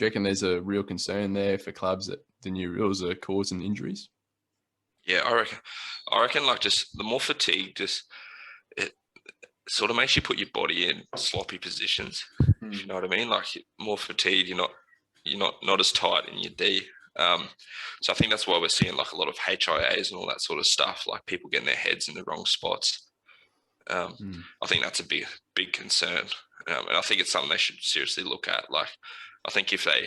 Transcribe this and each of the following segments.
Do you reckon there's a real concern there for clubs that the new rules are causing injuries? Yeah, I reckon like just the more fatigue, just it sort of makes you put your body in sloppy positions. If you know what I mean? Like more fatigue, you're not as tight in your D. So I think that's why we're seeing like a lot of HIAs and all that sort of stuff, like people getting their heads in the wrong spots. I think that's a big concern, and I think it's something they should seriously look at. Like, I think if they,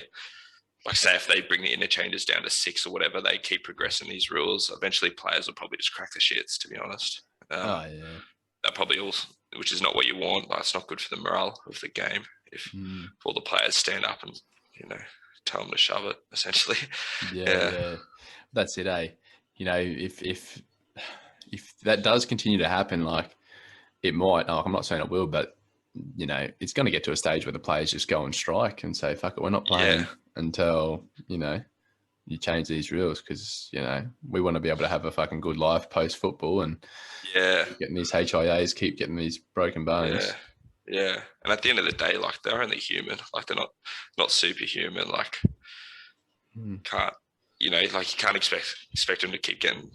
like, say if they bring the interchanges down to 6 or whatever, they keep progressing these rules. Eventually, players will probably just crack the shits. To be honest, Oh yeah. that probably all, which is not what you want. Like, it's not good for the morale of the game if all the players stand up and tell them to shove it. Essentially, Yeah. That's it, eh? If that does continue to happen, like it might. I'm not saying it will, but it's going to get to a stage where the players just go on strike and say, "Fuck it, we're not playing until you change these rules," because we want to be able to have a fucking good life post football and keep getting these HIAs, keep getting these broken bones. Yeah. And at the end of the day, like they're only human. Like they're not superhuman. Like can't like you can't expect them to keep getting.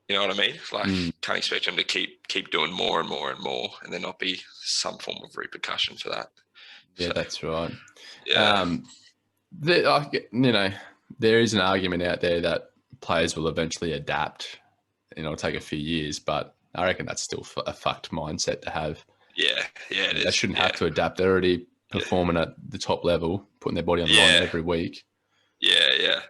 You know what I mean? Like can't expect them to keep doing more and more and more, and there not be some form of repercussion for that. Yeah, so, that's right. Yeah. There is an argument out there that players will eventually adapt. It'll take a few years, but I reckon that's still a fucked mindset to have. Yeah, it is. They shouldn't have to adapt. They're already performing at the top level, putting their body on the line every week. Yeah.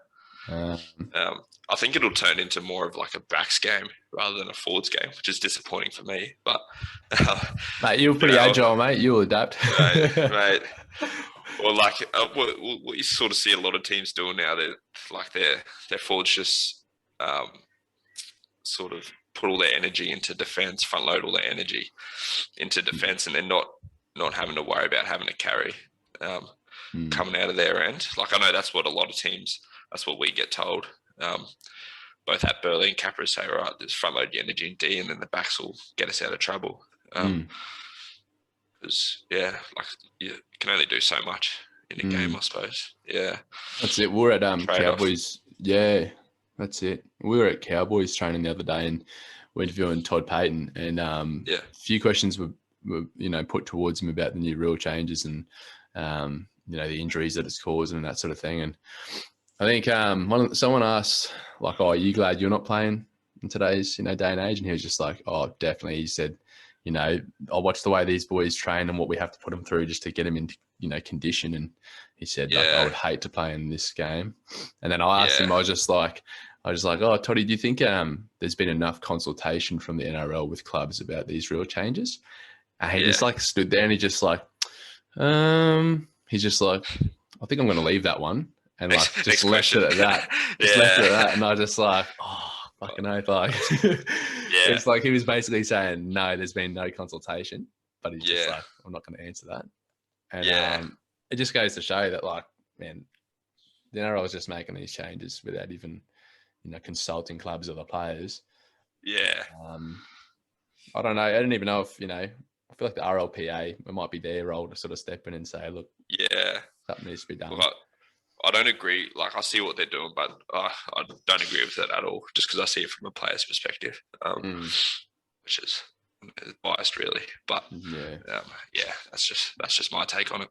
I think it'll turn into more of like a backs game rather than a forwards game, which is disappointing for me. But mate, you're pretty agile, mate. You'll adapt, right. Well, like what you sort of see a lot of teams doing now, that like their forwards just sort of put all their energy into defense, front load all their energy into defense, and they're not having to worry about having to carry coming out of their end. Like I know that's what a lot of teams. That's what we get told. Both at Burley and Capras say, right, just front load your energy in D, and then the backs will get us out of trouble. Because like you can only do so much in a game, I suppose. Yeah, that's it. We're at Cowboys. Yeah, that's it. We were at Cowboys training the other day, and we're interviewing Todd Payton, and a few questions were put towards him about the new rule changes and the injuries that it's caused and that sort of thing. And I think someone asked, like, "Oh, are you glad you're not playing in today's day and age?" And he was just like, "Oh, definitely." He said, I watch the way these boys train and what we have to put them through just to get them into condition. And he said, like, I would hate to play in this game. And then I asked him, I was just like, "Oh, Toddy, do you think there's been enough consultation from the NRL with clubs about these rule changes?" And he just like stood there and he's just like, he's just like, "I think I'm going to leave that one." And like just left it at that. Left it at that. And I just like, oh, fucking oath. Like, it's like he was basically saying, no, there's been no consultation. But he's just like, I'm not going to answer that. And it just goes to show that, like, man, the NRL is just making these changes without even, consulting clubs or the players. Yeah. I don't know. I don't even know if, I feel like the RLPA, it might be their role to sort of step in and say, look, something needs to be done. Well, I don't agree. Like, I see what they're doing, but I don't agree with it at all, just because I see it from a player's perspective, which is biased, really. But that's just my take on it.